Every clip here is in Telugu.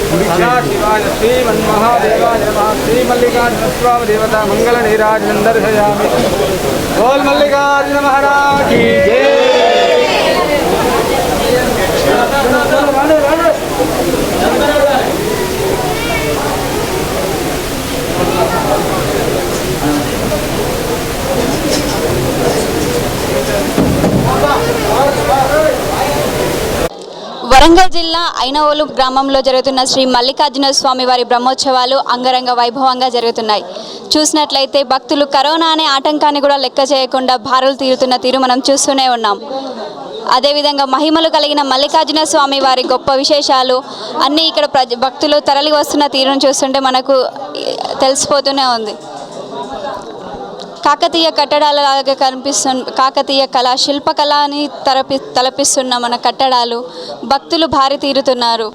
सदाशिवाय श्रीमन्महादेवाय नमः। श्रीमल्लिकार्जुन स्वामी देवता मंगल नीराजनं दर्शयामि। बोल मल्लिकार्जुन महाराज की जय। వరంగల్ జిల్లా ఐనవోలు గ్రామంలో జరుగుతున్న శ్రీ మల్లికార్జున స్వామి వారి బ్రహ్మోత్సవాలు అంగరంగ వైభవంగా జరుగుతున్నాయి. చూసినట్లయితే భక్తులు కరోనా అనే ఆటంకాన్ని కూడా లెక్క చేయకుండా భారులు తీరుతున్న తీరు మనం చూస్తూనే ఉన్నాం. అదేవిధంగా మహిమలు కలిగిన మల్లికార్జున స్వామి వారి గొప్ప విశేషాలు అన్నీ ఇక్కడ భక్తులు తరలి వస్తున్న తీరును చూస్తుంటే మనకు తెలిసిపోతూనే ఉంది. కాకతీయ కట్టడాలలాగా కనిపిస్తున్న కాకతీయ కళ శిల్పకళని తలపిస్తున్న మన కట్టడాలు భక్తులు భారీ తీరుతున్నారు.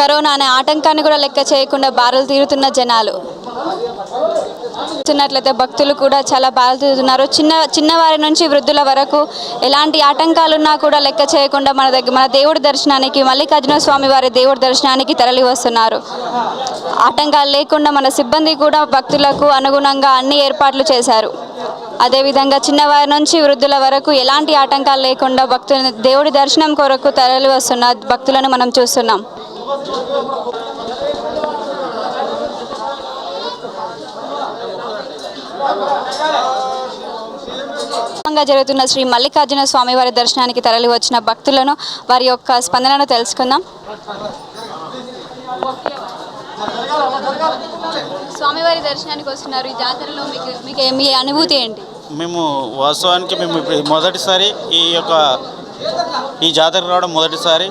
కరోనా అనే ఆటంకాన్ని కూడా లెక్క చేయకుండా బారులు తీరుతున్న జనాలు చూస్తున్నట్లయితే భక్తులు కూడా చాలా బారులు తీరుతున్నారు. చిన్నవారి నుంచి వృద్ధుల వరకు ఎలాంటి ఆటంకాలున్నా కూడా లెక్క చేయకుండా మన దేవుడి దర్శనానికి మల్లికార్జున స్వామి వారి దేవుడి దర్శనానికి తరలి వస్తున్నారు. ఆటంకాలు లేకుండా మన సిబ్బంది కూడా భక్తులకు అనుగుణంగా అన్ని ఏర్పాట్లు చేశారు. అదేవిధంగా చిన్నవారి నుంచి వృద్ధుల వరకు ఎలాంటి ఆటంకాలు లేకుండా భక్తులు దేవుడి దర్శనం కొరకు తరలి వస్తున్న భక్తులను మనం చూస్తున్నాం. జరుగుతున్న శ్రీ మల్లికార్జున స్వామి వారి దర్శనానికి తరలి వచ్చిన భక్తులను వారి యొక్క స్పందనను తెలుసుకుందాం. స్వామివారి దర్శనానికి వస్తున్నారు. ఈ జాతరలో మీకు మీ అనుభూతి ఏంటి? మేము వాస్తవానికి మొదటిసారి ఈ జాతరకు రావడం మొదటిసారి.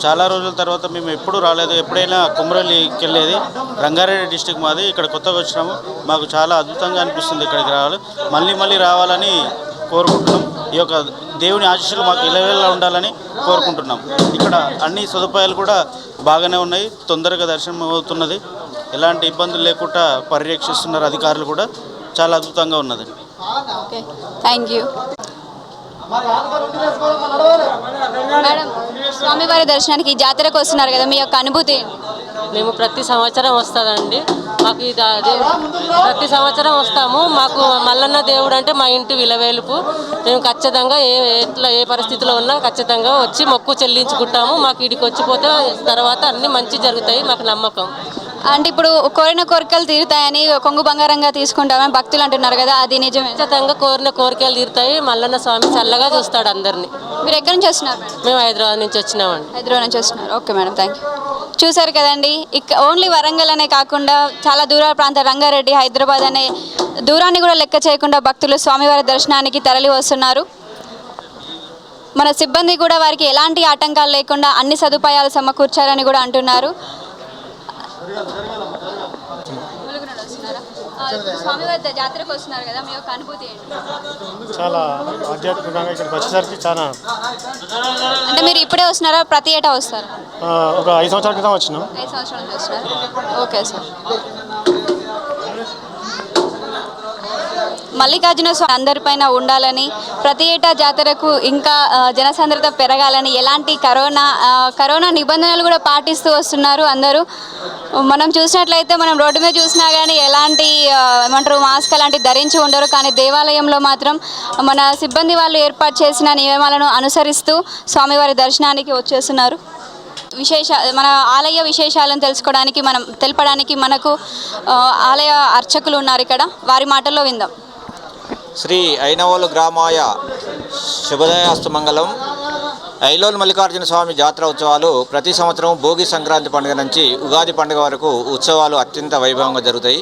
చాలా రోజుల తర్వాత మేము ఎప్పుడు రాలేదు. ఎప్పుడైనా కుమ్రవెల్లికి వెళ్ళేది. రంగారెడ్డి డిస్టిక్ మాది. ఇక్కడ కొత్తగా వచ్చినాము. మాకు చాలా అద్భుతంగా అనిపిస్తుంది ఇక్కడికి రావాలి. మళ్ళీ రావాలని కోరుకుంటున్నాం. ఈ యొక్క దేవుని ఆశీస్సులు మాకు ఇలవేళ ఉండాలని కోరుకుంటున్నాం. ఇక్కడ అన్ని సదుపాయాలు కూడా బాగానే ఉన్నాయి. తొందరగా దర్శనం అవుతున్నది. ఎలాంటి ఇబ్బందులు లేకుండా పర్యవేక్షిస్తున్నారు అధికారులు కూడా. చాలా అద్భుతంగా ఉన్నది. Okay, thank you. మేడం, స్వామివారి దర్శనానికి జాతరకు వస్తున్నారు కదా, మీ యొక్క అనుభూతి? మేము ప్రతి సంవత్సరం వస్తుందండి. మాకు ఇది ప్రతి సంవత్సరం వస్తాము. మాకు మల్లన్న దేవుడు అంటే మా ఇంటి విలవేలుపు. మేము ఖచ్చితంగా ఏ పరిస్థితిలో ఉన్నా ఖచ్చితంగా వచ్చి మొక్కు చెల్లించుకుంటాము. మాకు ఇడికి వచ్చిపోతే తర్వాత అన్ని మంచి జరుగుతాయి మాకు నమ్మకం. అంటే ఇప్పుడు కోరిన కోరికలు తీరుతాయని కొంగు బంగారంగా తీసుకుంటామని భక్తులు అంటున్నారు కదా, అది నిజమే? ఖచ్చితంగా కోరిన కోరికలు తీరుతాయి. మల్లన్న స్వామి చల్లగా చూస్తాడు అందరినీ. మీరు ఎక్కడి నుంచి వస్తున్నారు మేడం? మేము హైదరాబాద్ నుంచి వచ్చినామండి. హైదరాబాద్ నుంచి వస్తున్నారు. Okay madam, thank you. చూసారు కదండి, ఓన్లీ వరంగల్ అనే కాకుండా చాలా దూర ప్రాంత రంగారెడ్డి, హైదరాబాద్ అనే దూరాన్ని కూడా లెక్క చేయకుండా భక్తులు స్వామివారి దర్శనానికి తరలి వస్తున్నారు. మన సిబ్బంది కూడా వారికి ఎలాంటి ఆటంకాలు లేకుండా అన్ని సదుపాయాలు సమకూర్చారని కూడా అంటున్నారు. స్వామివారి జాతరకు వస్తున్నారు కదా, మీ యొక్క అనుభూతి ఏంటి? చాలా ఆధ్యాత్మికంగా ఇక్కడికి వచ్చేసరికి చాలా అంటే మీరు ఇప్పుడే వస్తున్నారా, ప్రతి ఏటా వస్తారు? ఒక 5 సంవత్సరాల క్రితం వచ్చినాం. 5 సంవత్సరాల నుంచి వస్తున్నారు. Okay sir. మల్లికార్జున స్వామి అందరిపైన ఉండాలని, ప్రతి ఏటా జాతరకు ఇంకా జనసాంద్రత పెరగాలని, ఎలాంటి కరోనా నిబంధనలు కూడా పాటిస్తూ వస్తున్నారు అందరూ. మనం చూసినట్లయితే మనం రోడ్డు మీద చూసినా కానీ ఎలాంటి ఏమంటారు మాస్క్ అలాంటివి ధరించి ఉండరు. కానీ దేవాలయంలో మాత్రం మన సిబ్బంది వాళ్ళు ఏర్పాటు చేసిన నియమాలను అనుసరిస్తూ స్వామివారి దర్శనానికి వచ్చేస్తున్నారు. మన ఆలయ విశేషాలను తెలపడానికి మనకు ఆలయ అర్చకులు ఉన్నారు ఇక్కడ. వారి మాటల్లో విందాం. శ్రీ ఐనవోలు గ్రామాయ శుభోదయాస్తు మంగళం. ఐలోలు మల్లికార్జున స్వామి జాతర ఉత్సవాలు ప్రతి సంవత్సరం భోగి సంక్రాంతి పండుగ నుంచి ఉగాది పండుగ వరకు ఉత్సవాలు అత్యంత వైభవంగా జరుగుతాయి.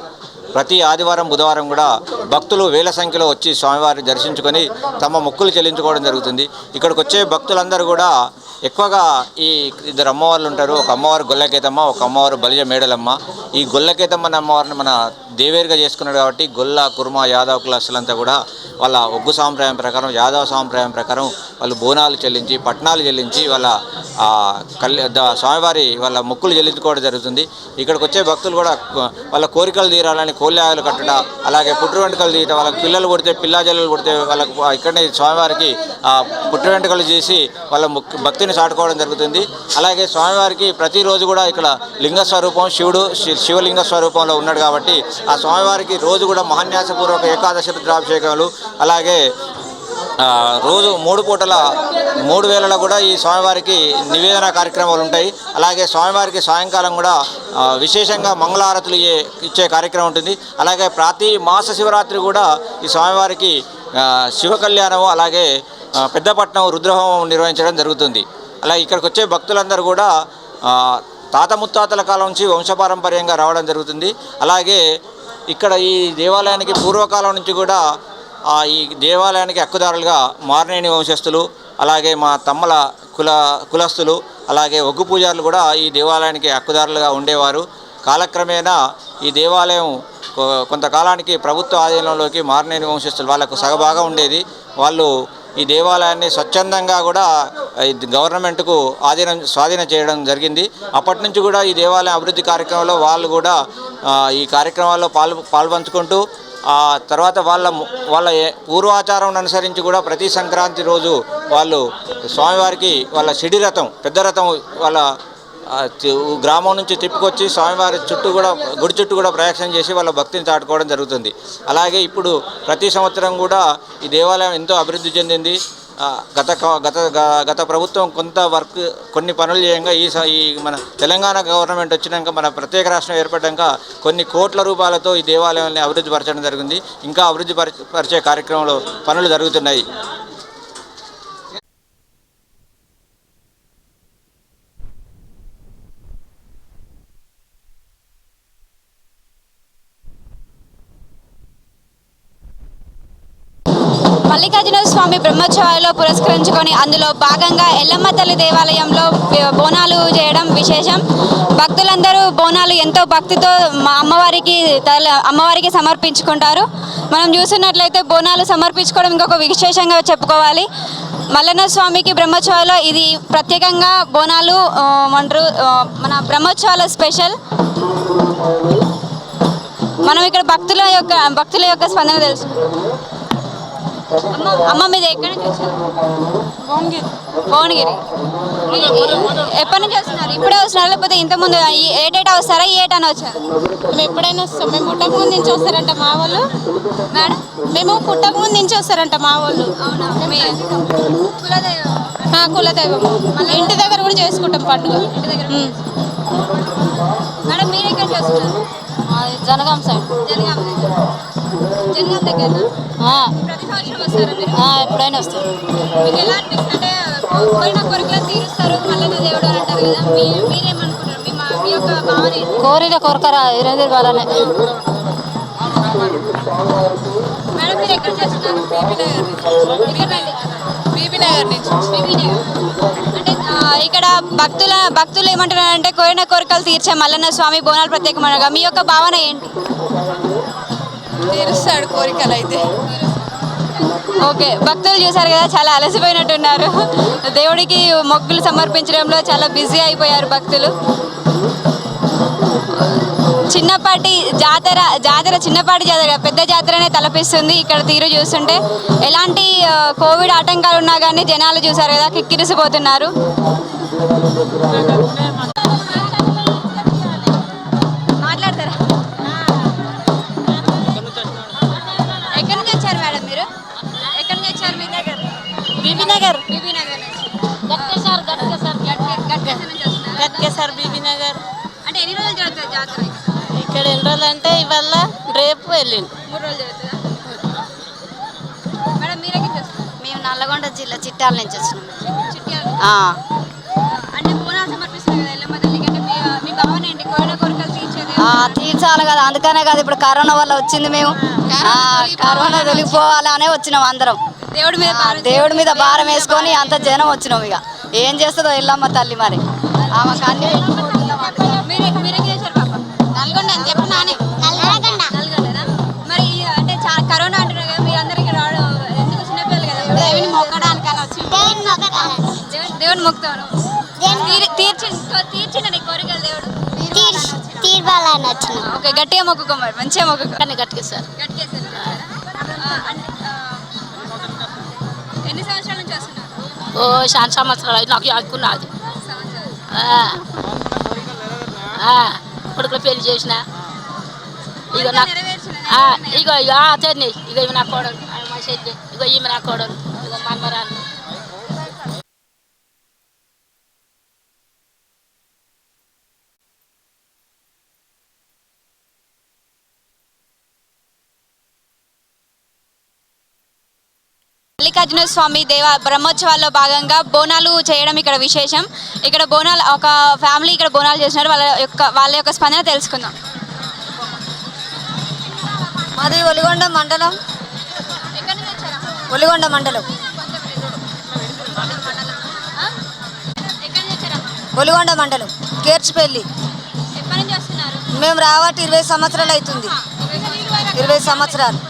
ప్రతి ఆదివారం బుధవారం కూడా భక్తులు వేల సంఖ్యలో వచ్చి స్వామివారిని దర్శించుకొని తమ మొక్కులు చెల్లించుకోవడం జరుగుతుంది. ఇక్కడికి వచ్చే భక్తులందరూ కూడా ఎక్కువగా ఈ 2 అమ్మవార్లు ఉంటారు. ఒక అమ్మవారు గొల్లకేతమ్మ, ఒక అమ్మవారు బలిజ మేడలమ్మ. ఈ గొల్లకేతమ్మని అమ్మవారిని మన దేవేరుగా చేసుకున్నాడు కాబట్టి గొల్ల, కుర్మ, యాదవ్ కులస్తులంతా కూడా వాళ్ళ ఒగ్గు సాంప్రదాయం ప్రకారం, యాదవ సాంప్రదాయం ప్రకారం వాళ్ళు బోనాలు చెల్లించి, పట్నాలు చెల్లించి వాళ్ళ స్వామివారి వాళ్ళ మొక్కులు చెల్లించుకోవడం జరుగుతుంది. ఇక్కడికి వచ్చే భక్తులు కూడా వాళ్ళ కోరికలు తీరాలని కోళ్ళాయలు కట్టడం, అలాగే పుట్టు వెంట్రుకలు తీయటం, వాళ్ళకి పిల్లలు పుడితే పిల్లాజల్లు పుడితే వాళ్ళకు ఇక్కడనే స్వామివారికి పుట్టు వెంట్రుకలు చేసి వాళ్ళ భక్తిని చాటుకోవడం జరుగుతుంది. అలాగే స్వామివారికి ప్రతిరోజు కూడా ఇక్కడ లింగ స్వరూపం శివలింగ స్వరూపంలో ఉన్నాడు కాబట్టి ఆ స్వామివారికి రోజు కూడా మహాన్యాసపూర్వక ఏకాదశి రుద్రాభిషేకాలు, అలాగే రోజు 3 పూటల 3 వేళల కూడా ఈ స్వామివారికి నివేదన కార్యక్రమాలు ఉంటాయి. అలాగే స్వామివారికి సాయంకాలం కూడా విశేషంగా మంగళారతులు ఇచ్చే కార్యక్రమం ఉంటుంది. అలాగే ప్రతి మాస శివరాత్రి కూడా ఈ స్వామివారికి శివ కళ్యాణం, అలాగే పెద్దపట్నం రుద్రహోమం నిర్వహించడం జరుగుతుంది. అలాగే ఇక్కడికి వచ్చే భక్తులందరూ కూడా తాత ముత్తాతల కాలం నుంచి వంశపారంపర్యంగా రావడం జరుగుతుంది. అలాగే ఇక్కడ ఈ దేవాలయానికి పూర్వకాలం నుంచి కూడా ఈ దేవాలయానికి హక్కుదారులుగా మారనేని వంశస్థులు, అలాగే మా తమ్మల కులస్తులు, అలాగే ఒగ్గు పూజారులు కూడా ఈ దేవాలయానికి హక్కుదారులుగా ఉండేవారు. కాలక్రమేణా ఈ దేవాలయం కొంతకాలానికి ప్రభుత్వ ఆధీనంలోకి మారనేని వంశస్థులు వాళ్ళకు సగభాగం ఉండేది. వాళ్ళు ఈ దేవాలయాన్ని స్వచ్ఛందంగా కూడా గవర్నమెంట్కు స్వాధీనం చేయడం జరిగింది. అప్పటి నుంచి కూడా ఈ దేవాలయం అభివృద్ధి కార్యక్రమంలో వాళ్ళు కూడా ఈ కార్యక్రమాల్లో పాల్పంచుకుంటూ తర్వాత వాళ్ళ పూర్వాచారం అనుసరించి కూడా ప్రతి సంక్రాంతి రోజు వాళ్ళు స్వామివారికి వాళ్ళ సిడి రథం, పెద్ద రథం వాళ్ళ గ్రామం నుంచి తిప్పుకొచ్చి స్వామివారి గుడి చుట్టూ కూడా ప్రదక్షిణ చేసి వాళ్ళ భక్తిని చాటుకోవడం జరుగుతుంది. అలాగే ఇప్పుడు ప్రతి సంవత్సరం కూడా ఈ దేవాలయం ఎంతో అభివృద్ధి చెందింది. గత ప్రభుత్వం కొన్ని పనులు చేయంగా ఈ మన తెలంగాణ గవర్నమెంట్ వచ్చినాక, మన ప్రత్యేక రాష్ట్రం ఏర్పడ్డాక కొన్ని కోట్ల రూపాయలతో ఈ దేవాలయాన్ని అభివృద్ధి పరచడం జరిగింది. ఇంకా అభివృద్ధి పరిచే కార్యక్రమంలో పనులు జరుగుతున్నాయి. మల్లికార్జున స్వామి బ్రహ్మోత్సవాలలో పురస్కరించుకొని అందులో భాగంగా ఎల్లమ్మ తల్లి దేవాలయంలో బోనాలు చేయడం విశేషం. భక్తులందరూ బోనాలు ఎంతో భక్తితో అమ్మవారికి సమర్పించుకుంటారు. మనం చూస్తున్నట్లయితే బోనాలు సమర్పించుకోవడం ఇంకొక విశేషంగా చెప్పుకోవాలి. మల్లన్న స్వామికి బ్రహ్మోత్సవాల్లో ఇది ప్రత్యేకంగా బోనాలు మన బ్రహ్మోత్సవాల స్పెషల్. మనం ఇక్కడ భక్తుల యొక్క స్పందన తెలుసు. అమ్మ మీది ఎక్కడి నుంచి వచ్చారు? భువనగిరి. ఎప్పటి నుంచి వస్తున్నారు? ఇప్పుడే వస్తున్నారు లేకపోతే ఇంతకుముందు ఏటేటా వస్తారా? ఈ ఏటానే వచ్చారు? మేము ఎప్పుడైనా వస్తాం. మేము పుట్టక ముందు నుంచి వస్తారంట మా వాళ్ళు. మేడం మేము పుట్టక ముందు నుంచి వస్తారంట మా వాళ్ళు. అవునా? మీ కులదైవం మా కులదైవం. ఇంటి దగ్గర కూడా చేసుకుంటాం పండుగ. ఇంటి దగ్గర. మేడం మీరు ఎక్కడి నుంచి వస్తున్నారు? జనగాం సైడ్. జనగాం దగ్గర. ప్రతి సంవత్సరం వస్తారా మీరు? ఎప్పుడైనా వస్తాం. మీకు ఎలా అనిపిస్తుంది? అంటే కోరిన కోరికలను తీరుస్తారు మల్లన్న దేవుడు అని అంటారు కదా, మీరేమనుకుంటారు? మీ యొక్క భావన ఏంటి? కోరిన కొరకరా ఇరవై వాళ్ళనే. మేడం మీరు ఎక్కడ చేస్తున్నారు? బీబీ నగర్ నుంచి. అంటే ఇక్కడ భక్తులు ఏమంటున్నారు అంటే కోరిన కోరికలు తీర్చే మల్లన్న స్వామి బోనాలు ప్రత్యేకమనగా మీ యొక్క భావన ఏంటి? తీరుస్తాడు కోరికలు అయితే. ఓకే, భక్తులు చూసారు కదా, చాలా అలసిపోయినట్టున్నారు. దేవుడికి మొక్కులు సమర్పించడంలో చాలా బిజీ అయిపోయారు భక్తులు. చిన్నపాటి చిన్నపాటి జాతర పెద్ద జాతరనే తలపిస్తుంది. ఇక్కడ తీరు చూస్తుంటే ఎలాంటి కోవిడ్ ఆటంకాలు ఉన్నా కానీ జనాలు చూసారు కదా కిక్కిరిసిపోతున్నారు. మాట్లాడతారా? ఎక్కడి నుంచి వచ్చారు మేడం మీరు? ఎక్కడి నుంచి వచ్చారు? మీ దగ్గర బీబీ నగర్. బీబీ నగర్ నుంచి. గట్కేసార్ నుంచి వస్తున్నారు. గట్కేసార్ బీబీ నగర్. అంటే ఎన్ని రోజులు జరుగుతుంది జాతర? ఇక్కడ ఎన్ని రోజులు అంటే ఇవాళ రేపు వెళ్ళింది. 3 రోజులు జరుగుతుందా? మేడం మీరు ఎక్కడి నుంచి వస్తున్నారు? మేము నల్లగొండ జిల్లా చిట్యాల నుంచి వచ్చినాం. చిట్యాల నుంచి. అంటే బోనాలు సమర్పిస్తున్నారు కదా ఎల్లమ్మ తల్లికి, అంటే మీ భావన ఏంటి? కోరిన కోరికలు తీర్చేది తీర్చాలి కదా, అందుకనే కదా ఇప్పుడు కరోనా వల్ల వచ్చింది. మేము కరోనా తొలిగిపోవాలనే వచ్చినాం అందరం. దేవుడి మీద భారం వేసుకొని అంత జనం వచ్చినాం. ఇక ఏం చేస్తుందో ఎల్లమ్మ తల్లి మరి. ఆమెకు అన్ని నల్గొండ అని చెప్పు నాని. నల్గొండనా? మరి అంటే కరోనా అంటున్నారు కదా, మీ అందరికి రావడం ఎందుకు? చిన్నపిల్లలు కదా, దేవుని మొక్కడానికని వచ్చి దేవుని మొక్కుతాను. తీర్చిన నీ కోరికలు దేవుడు తీర్వాలని వచ్చిన. ఓకే, గట్టిగా మొక్కుకో మరి, మంచిగా మొక్కుకో. గట్టిగా సార్. ఎన్ని సంవత్సరాల నుంచి వస్తున్నారు? చాలా సంవత్సరాలు నాకు అనుకున్నది. కొడుకులు పెళ్లి చేసిన ఇక నాకు ఇక అతన్ని ఇక ఇవి నా కోడలు మా చెల్లి, ఇక ఈమె నా కోడలు, ఇక మనమరాలు. మల్లికార్జున స్వామి బ్రహ్మోత్సవాల్లో భాగంగా బోనాలు చేయడం ఇక్కడ విశేషం. ఇక్కడ బోనాలు ఒక ఫ్యామిలీ ఇక్కడ బోనాలు చేస్తున్నారు. వాళ్ళ యొక్క స్పందన తెలుసుకుందాం. మాది ఒలిగొండ మండలం. ఒలిగొండ మండలం. ఒలిగొండ మండలం కేర్చిపల్లి. మేము రావట్టి 20 సంవత్సరాలు అవుతుంది. 20 సంవత్సరాలు.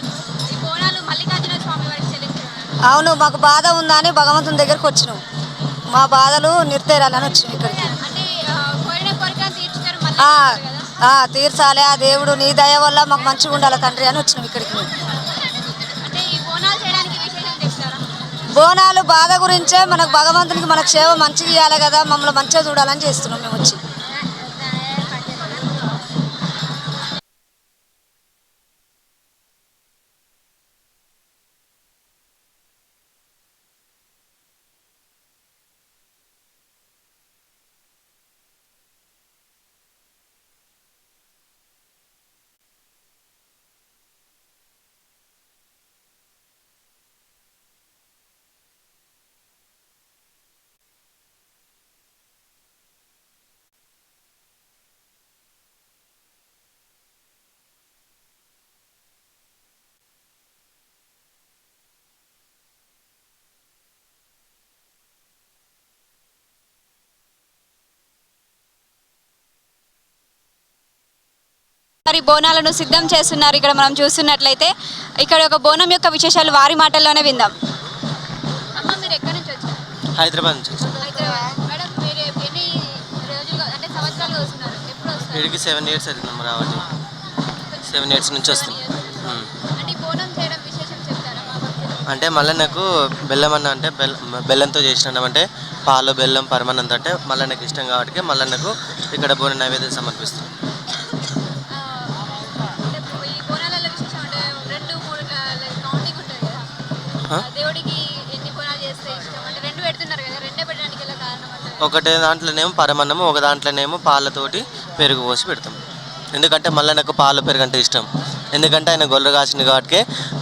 అవును, మాకు బాధ ఉందని భగవంతుని దగ్గరకు వచ్చినాం. మా బాధలు నిర్తేరాలని వచ్చినాం ఇక్కడికి. తీర్చాలి ఆ దేవుడు నీ దయ వల్ల మాకు మంచిగా ఉండాలి తండ్రి అని వచ్చినాం ఇక్కడికి. బోనాలు బాధ గురించే మనకు భగవంతునికి మనకు సేవ మంచిగా ఇవ్వాలి కదా, మమ్మల్ని మంచిగా చూడాలని చేస్తున్నాం మేము వచ్చి. మరి బోనాలను సిద్ధం చేస్తున్నారు. ఇక్కడ మనం చూస్తున్నట్లయితే ఇక్కడ ఒక బోనం యొక్క విశేషాలు వారి మాటల్లోనే విందాం. అమ్మ మీరు ఎక్కడి నుంచి వచ్చారు? హైదరాబాద్ నుంచి. మేడం మీరు ఎన్ని రోజులు అంటే సంవత్సరాలు వస్తున్నారు? ఎప్పుడు వస్తారు? వీడికి 7 years అవుతుందమ్మ రావాలి. 7 years నుంచి వస్తుంది. అంటే బోనం చేయడం విశేషం చెప్తారా? అంటే మల్లన్నకు బెల్లం అన్న అంటే బెల్లంతో చేసిన అన్నం అంటే పాలు బెల్లం పరమాన్నంతో అంటే మల్లన్నకు ఇష్టం కాబట్టి మల్లన్నకు ఇక్కడ బోన నైవేద్యం సమర్పిస్తాం. ఒకటే దాంట్లోనేమో పరమాన్నము, ఒక దాంట్లోనేమో పాలతోటి పెరుగు పోసి పెడతాం. ఎందుకంటే మల్లన్నకు పాలు పెరుగు అంటే ఇష్టం. ఎందుకంటే ఆయన గొల్ల కాసిన కాబట్టి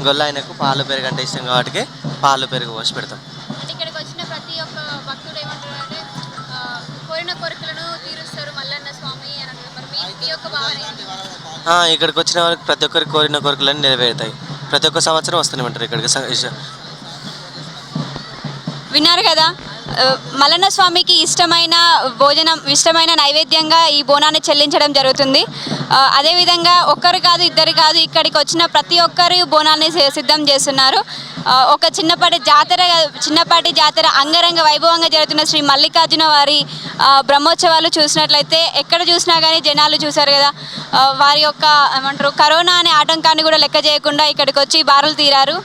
గొల్ల ఆయనకు పాలు పెరుగు అంటే ఇష్టం కాబట్టి పాలు పెరుగు పోసి పెడతాం. ఇక్కడికి వచ్చిన ప్రతి ఒక్క భక్తుడు ఏమంటారు అంటే కోరిన కోరికలను తీరుస్తారు మల్లన్న స్వామి అని అంటారు. మరి మీ యొక్క భావన? ఇక్కడికి వచ్చిన వారికి ప్రతి ఒక్కరికి కోరిన కోరికలన్నీ నెరవేరుతాయి. ప్రతి ఒక్క సంవత్సరం వస్తూనే ఉంటారు ఇక్కడికి. విన్నారు కదా, మల్లన్న స్వామికి ఇష్టమైన భోజనం, ఇష్టమైన నైవేద్యంగా ఈ బోనాన్ని చెల్లించడం జరుగుతుంది. అదేవిధంగా ఒక్కరు కాదు, ఇద్దరు కాదు, ఇక్కడికి వచ్చిన ప్రతి ఒక్కరు బోనాన్ని సిద్ధం చేస్తున్నారు. ఒక చిన్నపాటి జాతర అంగరంగ వైభవంగా జరుగుతున్న శ్రీ మల్లికార్జున వారి బ్రహ్మోత్సవాలు చూసినట్లయితే ఎక్కడ చూసినా కానీ జనాలు చూశారు కదా, వారి యొక్క ఏమంటారు కరోనా అనే ఆటంకాన్ని కూడా లెక్క చేయకుండా ఇక్కడికి వచ్చి బారులు తీరారు.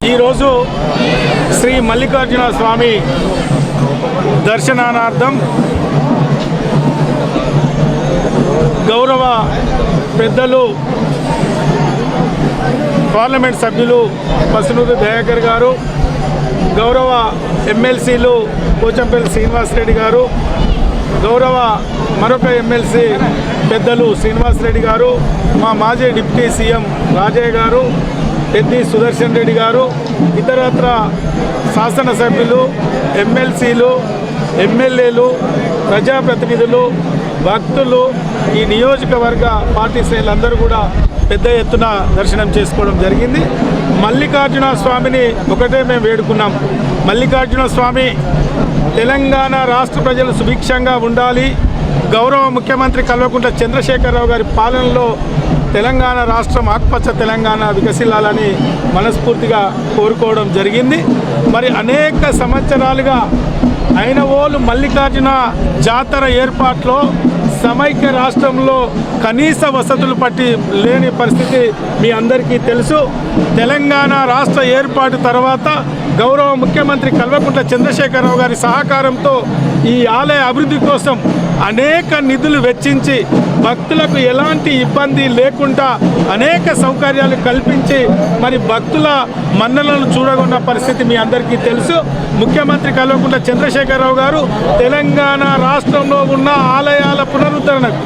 ఈరోజు శ్రీ మల్లికార్జున స్వామి దర్శనార్థం గౌరవ పెద్దలు పార్లమెంట్ సభ్యులు పసునూరు దయాకర్ గారు, గౌరవ ఎమ్మెల్సీలు పోచంపల్లి శ్రీనివాసరెడ్డి గారు, గౌరవ మరొక ఎమ్మెల్సీ పెద్దలు శ్రీనివాసరెడ్డి గారు, మా మాజీ డిప్యూటీ సీఎం రాజయ్య గారు, పెద్ది సుదర్శన్ రెడ్డి గారు, ఇతరత్ర శాసనసభ్యులు, ఎమ్మెల్సీలు, ఎమ్మెల్యేలు, ప్రజాప్రతినిధులు, భక్తులు, ఈ నియోజకవర్గ పార్టీ శ్రేణులందరూ కూడా పెద్ద ఎత్తున దర్శనం చేసుకోవడం జరిగింది. మల్లికార్జున స్వామిని ఒకటే మేము వేడుకున్నాం. మల్లికార్జున స్వామి తెలంగాణ రాష్ట్ర ప్రజలు సుభిక్షంగా ఉండాలి, గౌరవ ముఖ్యమంత్రి కల్వకుంట్ల చంద్రశేఖరరావు గారి పాలనలో తెలంగాణ రాష్ట్రం ఆకుపచ్చ తెలంగాణ వికసిల్లాలని మనస్ఫూర్తిగా కోరుకోవడం జరిగింది. మరి అనేక సంవత్సరాలుగా అయినవోలు మల్లికార్జున జాతర ఏర్పాట్లో సమైక్య రాష్ట్రంలో కనీస వసతులు లేని పరిస్థితి మీ అందరికీ తెలుసు. తెలంగాణ రాష్ట్ర ఏర్పాటు తర్వాత గౌరవ ముఖ్యమంత్రి కల్వకుంట్ల చంద్రశేఖరరావు గారి సహకారంతో ఈ ఆలయ అభివృద్ధి కోసం అనేక నిధులు వెచ్చించి భక్తులకు ఎలాంటి ఇబ్బంది లేకుండా అనేక సౌకర్యాలు కల్పించి మరి భక్తుల మన్ననలను చూడగొన్న పరిస్థితి మీ అందరికీ తెలుసు. ముఖ్యమంత్రి కల్వకుంట్ల చంద్రశేఖరరావు గారు తెలంగాణ రాష్ట్రంలో ఉన్న ఆలయాల పునరుద్ధరణకు,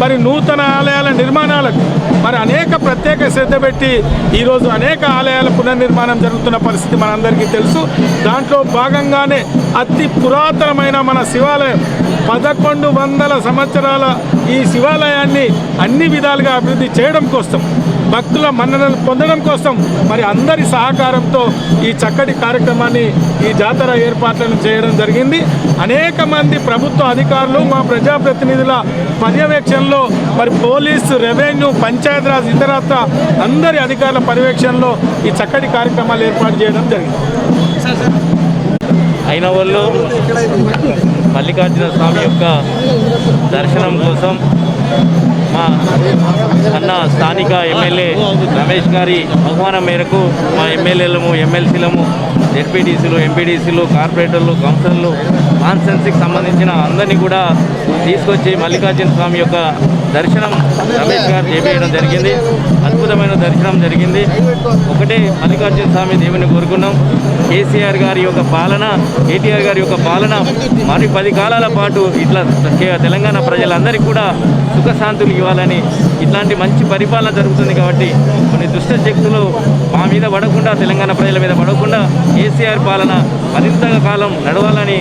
మరి నూతన ఆలయాల నిర్మాణాలకు మరి అనేక ప్రత్యేక శ్రద్ధ పెట్టి ఈరోజు అనేక ఆలయాల పునర్నిర్మాణం జరుగుతున్న పరిస్థితి మనందరికీ తెలుసు. దాంట్లో భాగంగానే అతి పురాతనమైన మన శివాలయం 1100 సంవత్సరాల ఈ శివాలయాన్ని అన్ని విధాలుగా అభివృద్ధి చేయడం కోసం, భక్తుల మన్ననలు పొందడం కోసం మరి అందరి సహకారంతో ఈ చక్కటి కార్యక్రమాన్ని, ఈ జాతర ఏర్పాట్లను చేయడం జరిగింది. అనేక మంది ప్రభుత్వ అధికారులు, మా ప్రజాప్రతినిధుల పర్యవేక్షణలో, మరి పోలీసు, రెవెన్యూ, పంచాయతీరాజ్, ఇతరత్ర అందరి అధికారుల పర్యవేక్షణలో ఈ చక్కటి కార్యక్రమాలు ఏర్పాటు చేయడం జరిగింది. అయిన వాళ్ళు మల్లికార్జున స్వామి యొక్క దర్శనం కోసం మా అన్న స్థానిక ఎమ్మెల్యే రమేష్ గారి ఆహ్వానం మేరకు మా ఎమ్మెల్యేలము, ఎమ్మెల్సీలము, జెడ్పీటీసీలు, ఎంపీటీసీలు, కార్పొరేటర్లు, కౌన్సిలర్లు, కాన్స్టిట్యున్సీకి సంబంధించిన అందరినీ కూడా తీసుకొచ్చి మల్లికార్జున స్వామి యొక్క దర్శనం రమేష్ గారు చేపేయడం జరిగింది. అద్భుతమైన దర్శనం జరిగింది. ఒకటే మల్లికార్జున స్వామి దేవుని కోరుకున్నాం. కేసీఆర్ గారి యొక్క పాలన, కేటీఆర్ గారి యొక్క పాలన మరి 10 కాలాల పాటు ఇట్లా తెలంగాణ ప్రజలందరికీ కూడా సుఖశాంతులు ఇవ్వాలని, ఇట్లాంటి మంచి పరిపాలన జరుగుతుంది కాబట్టి కొన్ని దుష్ట శక్తులు మా మీద పడకుండా, తెలంగాణ ప్రజల మీద పడకుండా కేసీఆర్ పాలన మరింత కాలం నడవాలని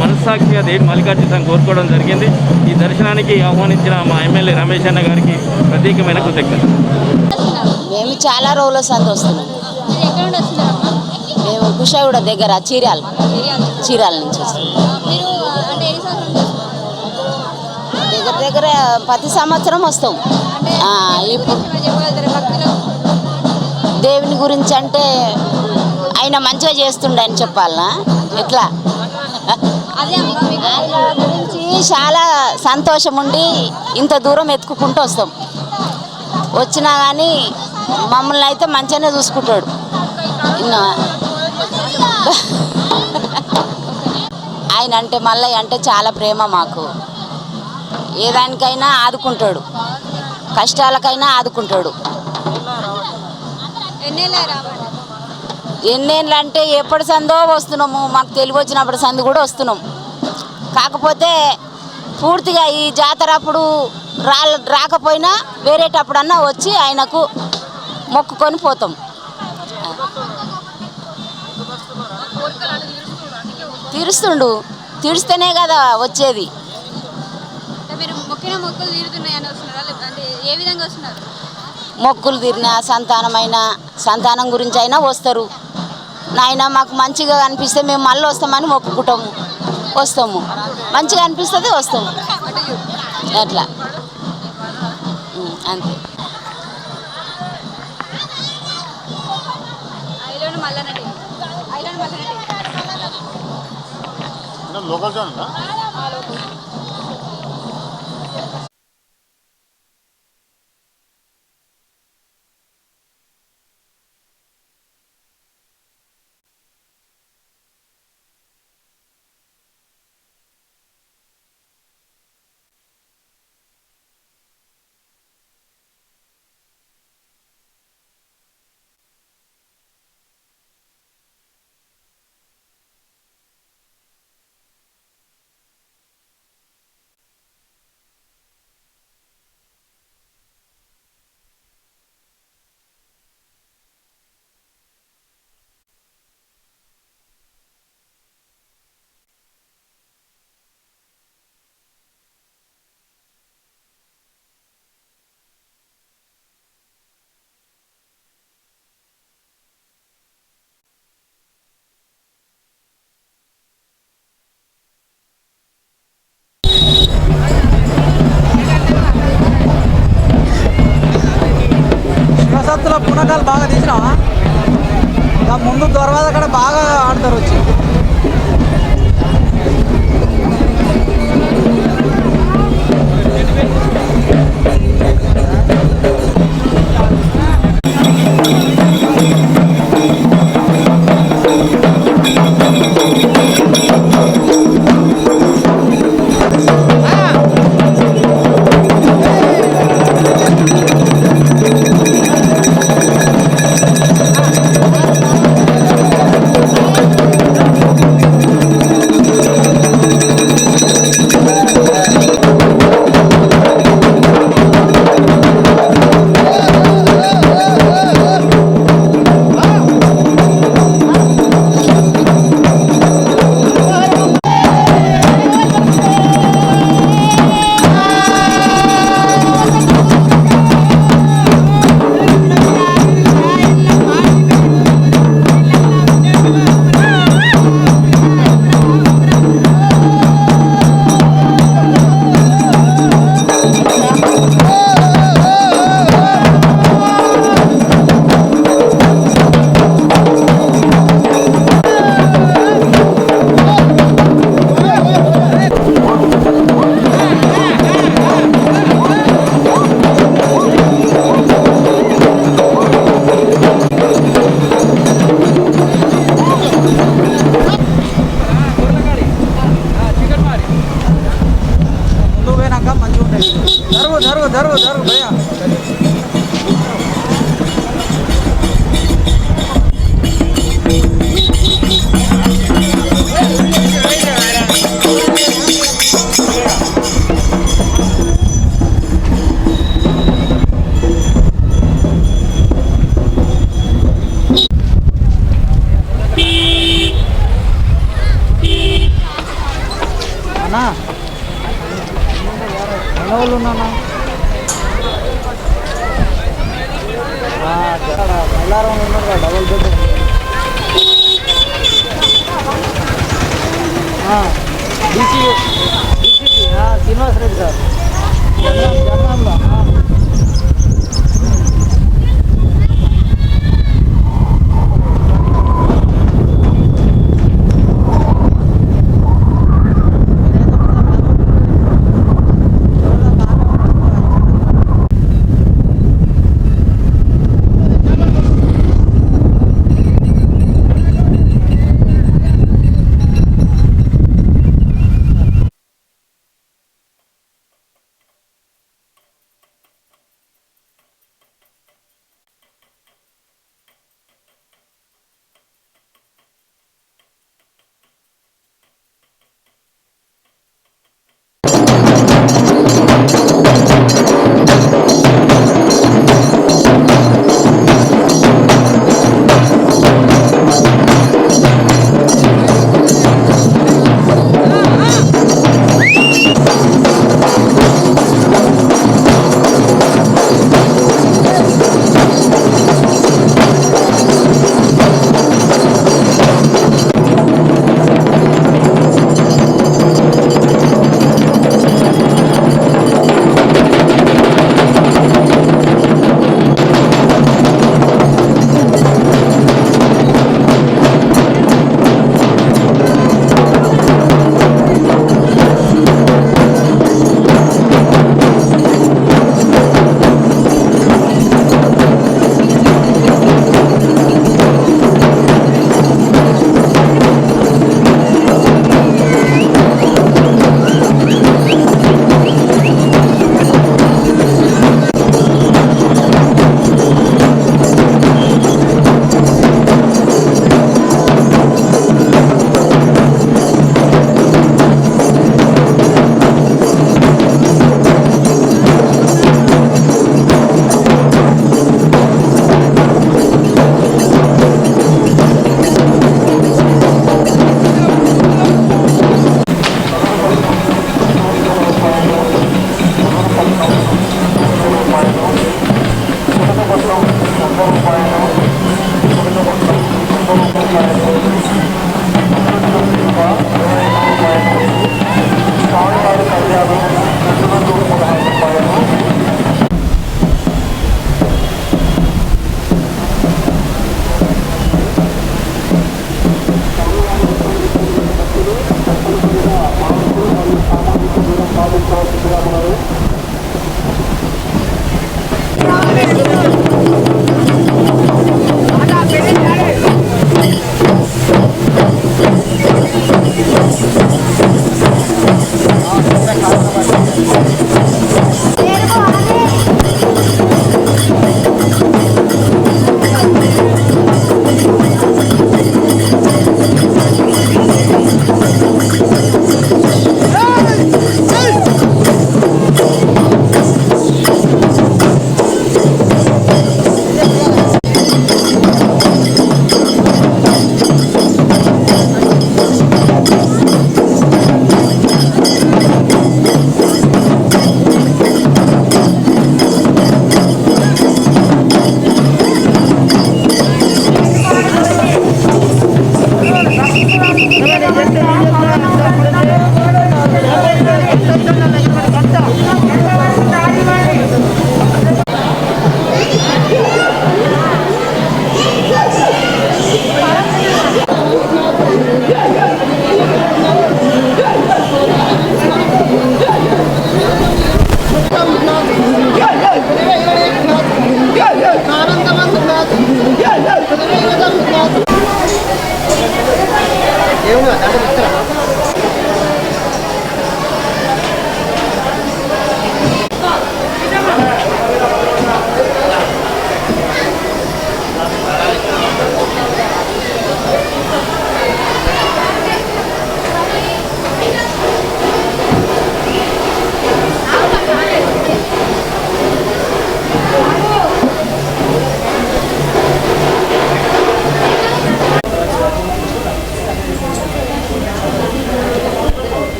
మనస్ఫూర్తిగా మనస్సాక్షిగా దేవుడు మల్లికార్జున కోరుకోవడం జరిగింది. ఈ దర్శనానికి ఆహ్వానించిన మా ఎమ్మెల్యే రమేష్ అన్న గారికి ప్రత్యేకమైన కృతజ్ఞతలు. మేము చాలా రోజుల సంది వస్తున్నాం. మేము కుషాగూడ దగ్గర చీరాల నుంచి దగ్గర ప్రతి సంవత్సరం వస్తాం. ఇప్పుడు దేవుని గురించి అంటే ఆయన మంచిగా చేస్తుండే అని చెప్పాలనా ఎట్లా ఆయన గురించి చాలా సంతోషం ఉండి ఇంత దూరం ఎత్తుకుంటూ వస్తాం. వచ్చినా కానీ మమ్మల్ని అయితే మంచిగానే చూసుకుంటాడు. ఆయన అంటే మల్లయ్య అంటే చాలా ప్రేమ మాకు. ఏ దానికైనా ఆదుకుంటాడు, కష్టాలకైనా ఆదుకుంటాడు. ఎన్నేళ్ళు అంటే ఎప్పటి సందో వస్తున్నాము, మాకు తెలివి వచ్చినప్పుడు సంది కూడా వస్తున్నాం. కాకపోతే పూర్తిగా ఈ జాతర అప్పుడు రాకపోయినా వేరేటప్పుడన్నా వచ్చి ఆయనకు మొక్కుకొని పోతాం. తీరుస్తుండు, తీరుస్తేనే కదా వచ్చేది. మొక్కులు తీరిన సంతానం గురించి అయినా వస్తారు. నాయన మాకు మంచిగా అనిపిస్తే మేము మళ్ళీ వస్తామని మొక్కుకుంటాము, వస్తాము. మంచిగా అనిపిస్తుంది వస్తాము, అట్లా అంతే. శివసత్తుల పునకాలు బాగా తీసినావా? ముందు దొరవాద అక్కడ బాగా ఆడతారు వచ్చి. వాళ్ళు ఉన్నానా మైలారం ఉన్నారు కదా double bed DCP Srinivas Reddy sir జగనంలో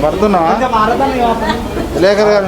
పడుతున్నావా విలేకరు గారు?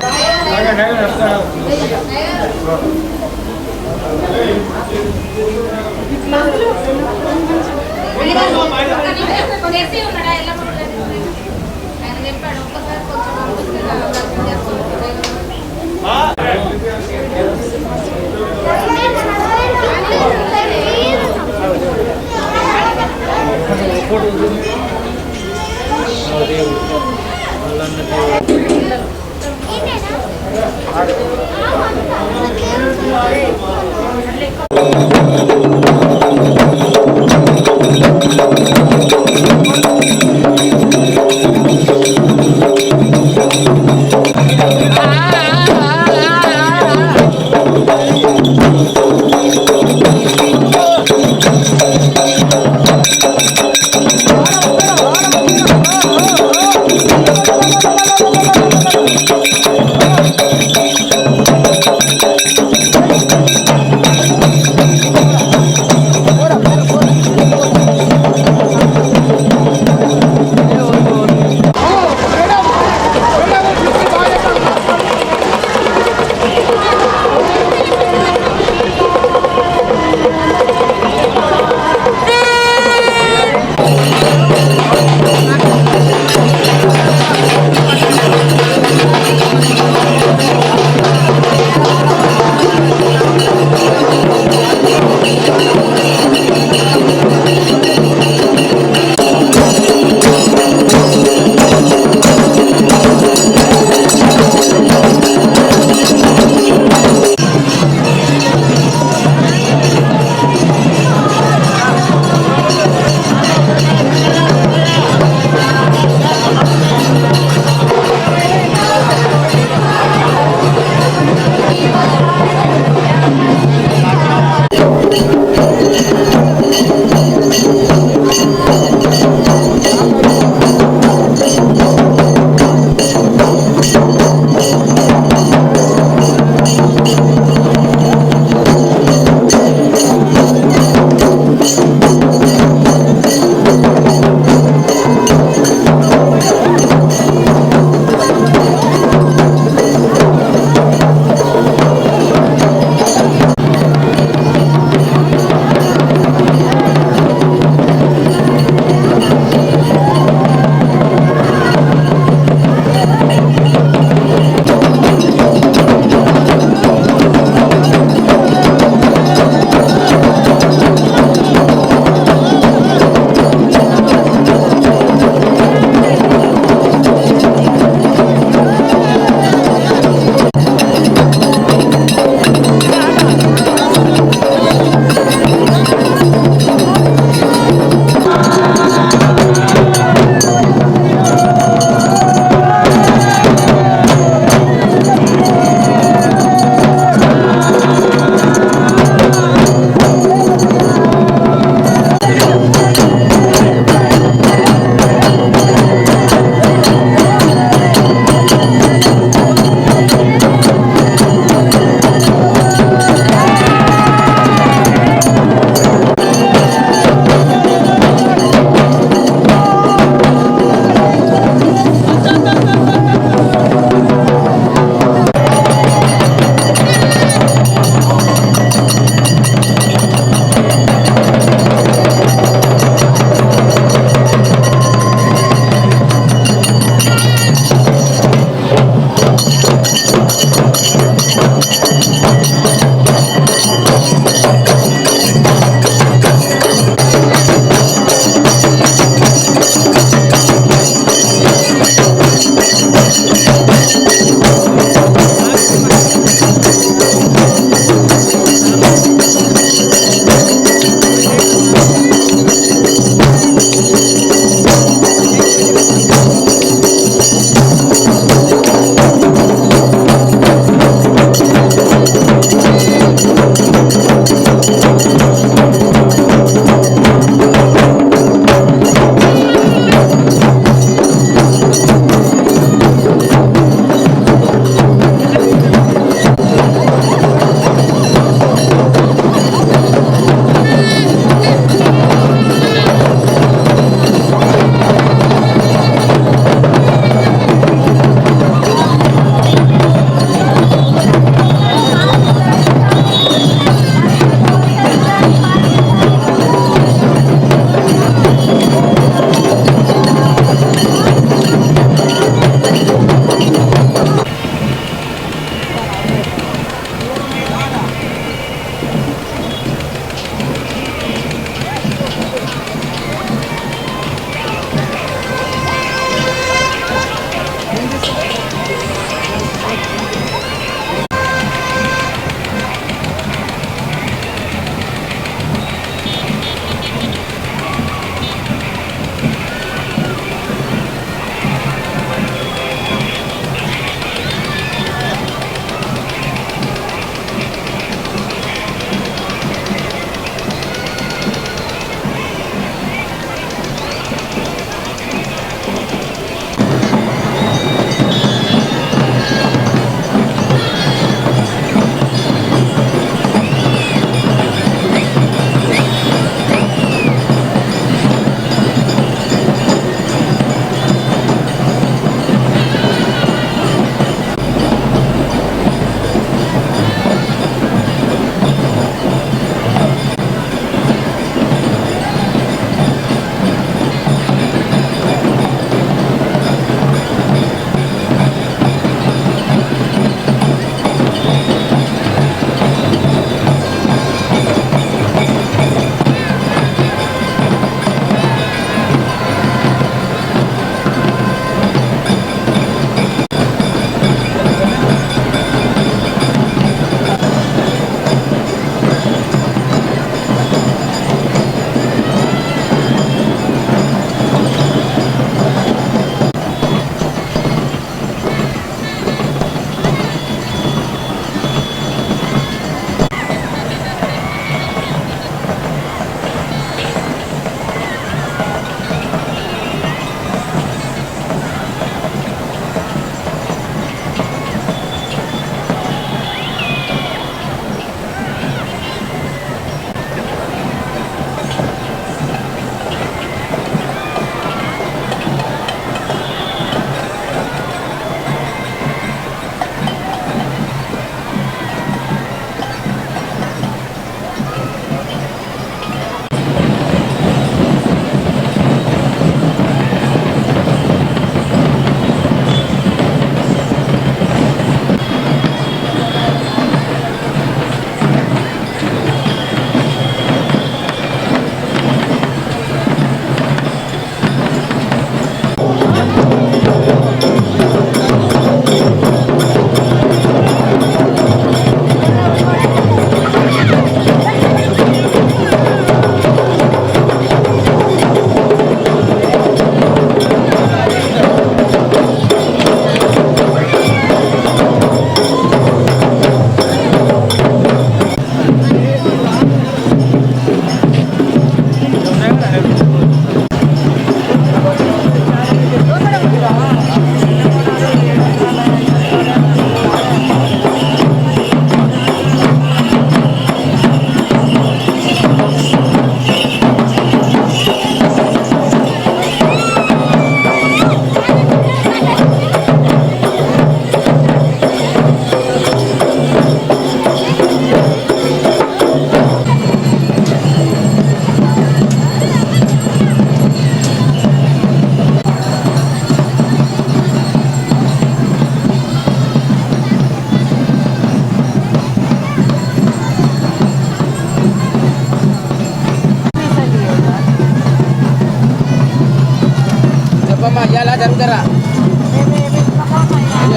ఇలా జరుగుతారా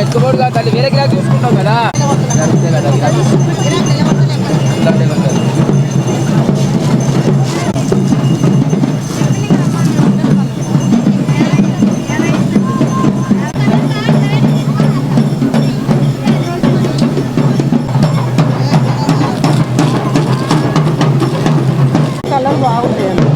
ఎత్తుకోడు కాదు తల్లి వేరే గిరాకీ చూసుకుంటావు కదా జరుగుతాయి కదా కలర్ బాగుంటాయండి.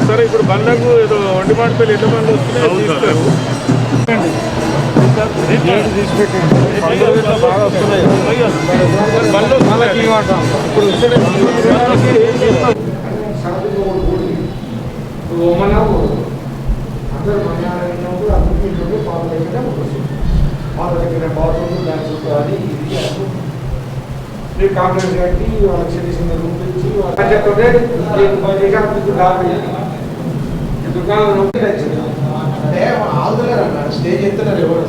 సరే ఇప్పుడు బండ్లకు ఏదో ఒంటిమాటపల్లి ఎట్ల బండ్లు వస్తున్నాయి తీస్తారు బాగా వస్తున్నాయి బండ్లు కాంగ్రెస్ కట్టి వాళ్ళకి చెల్లిసిన రూమ్ ఇచ్చి స్టేజ్ ఎత్తున్నారు ఎవరు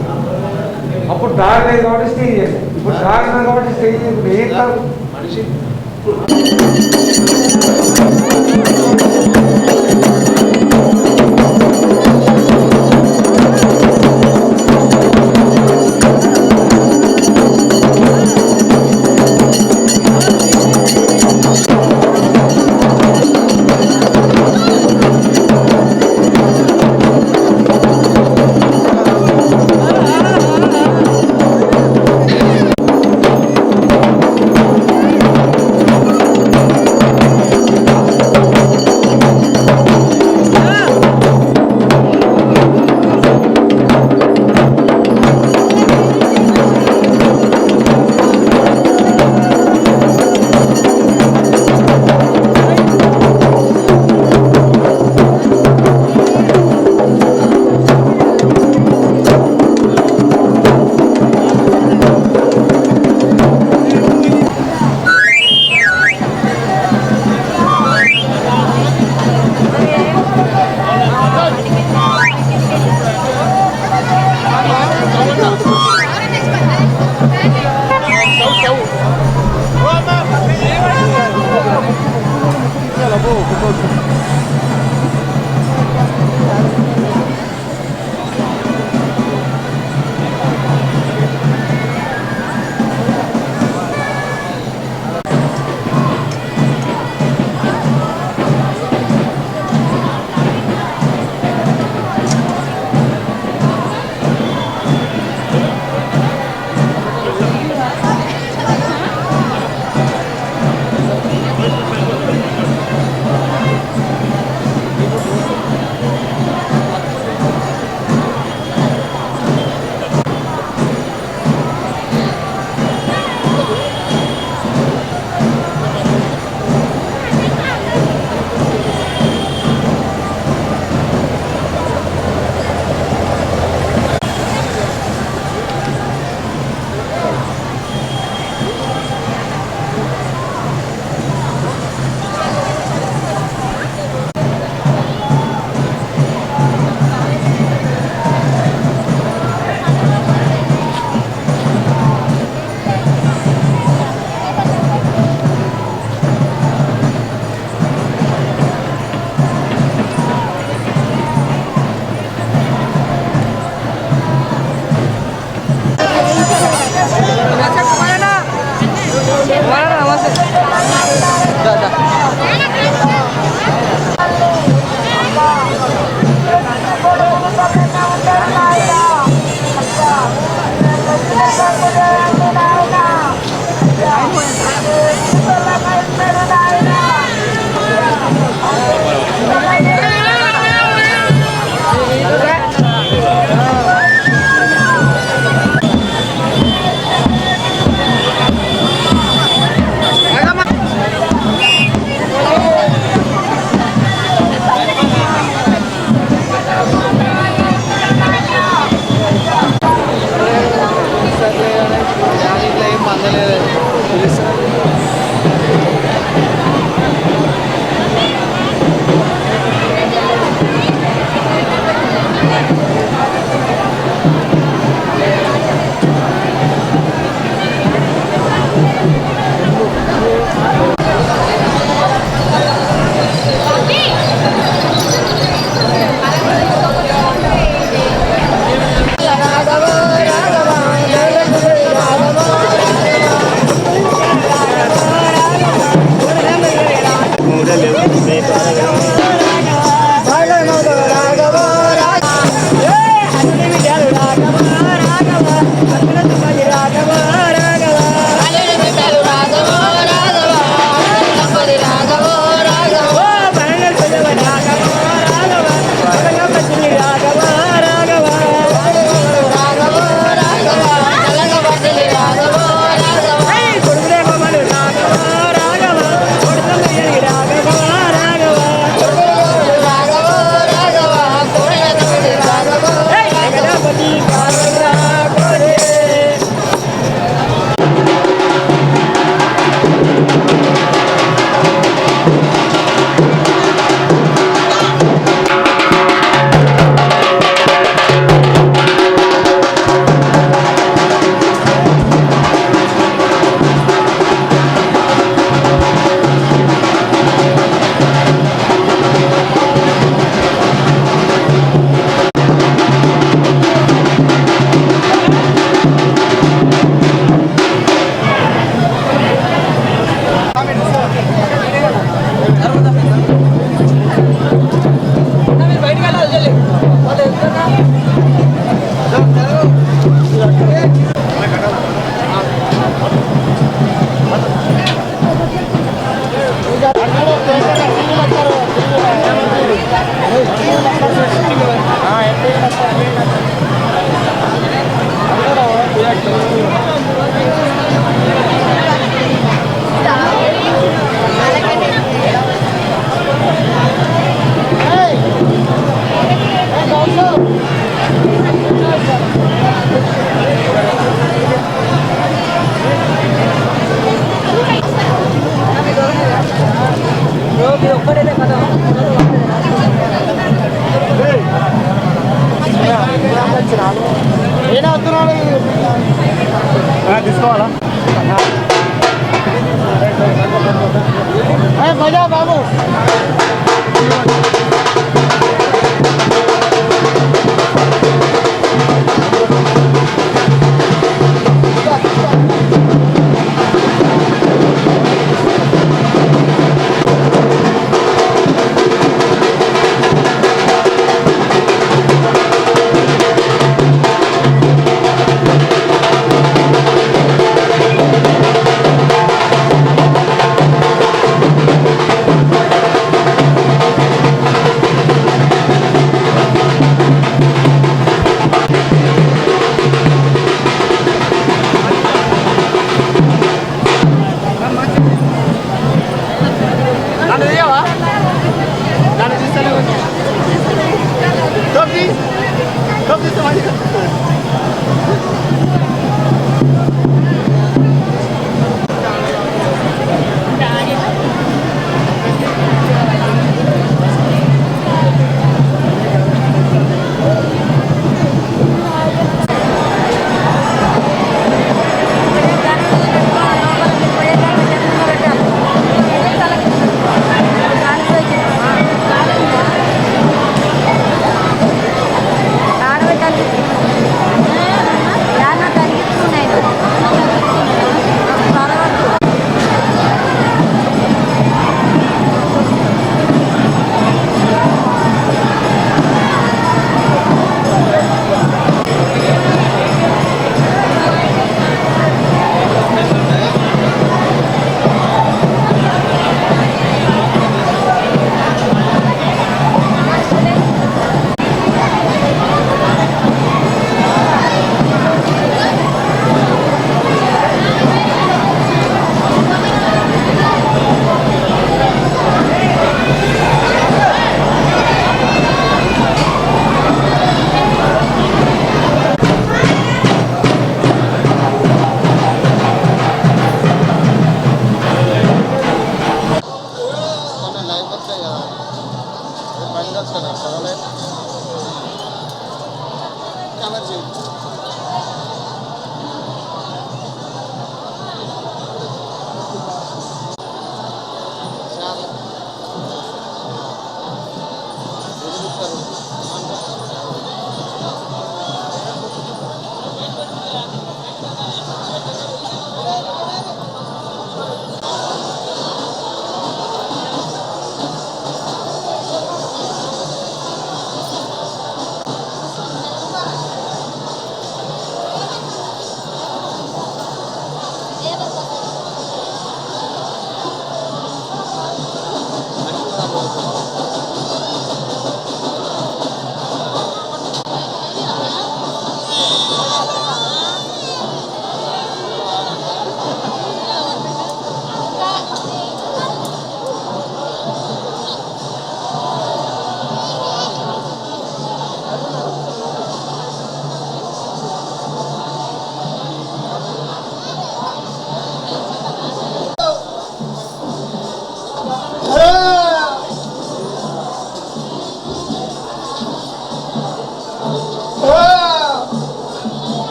అప్పుడు దారి లేదు కాబట్టి స్టేజ్ చేశారు ఇప్పుడు దారి లేదు కాబట్టి స్టేజ్ ఏం కాదు మనిషి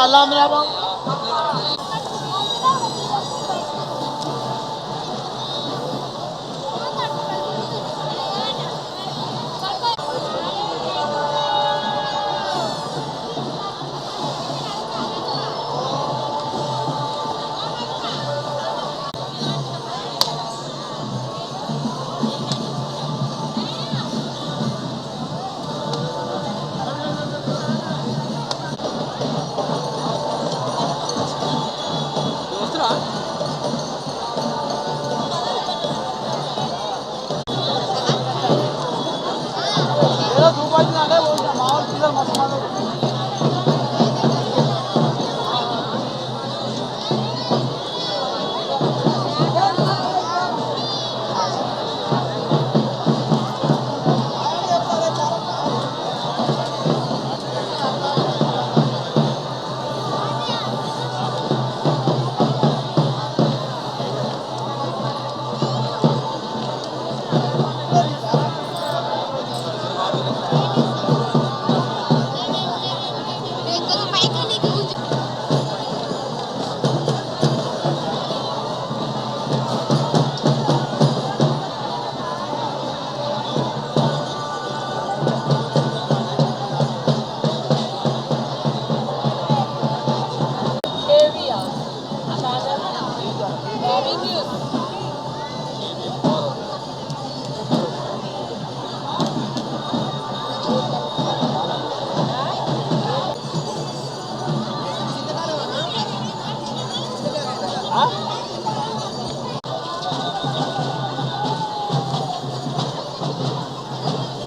Allah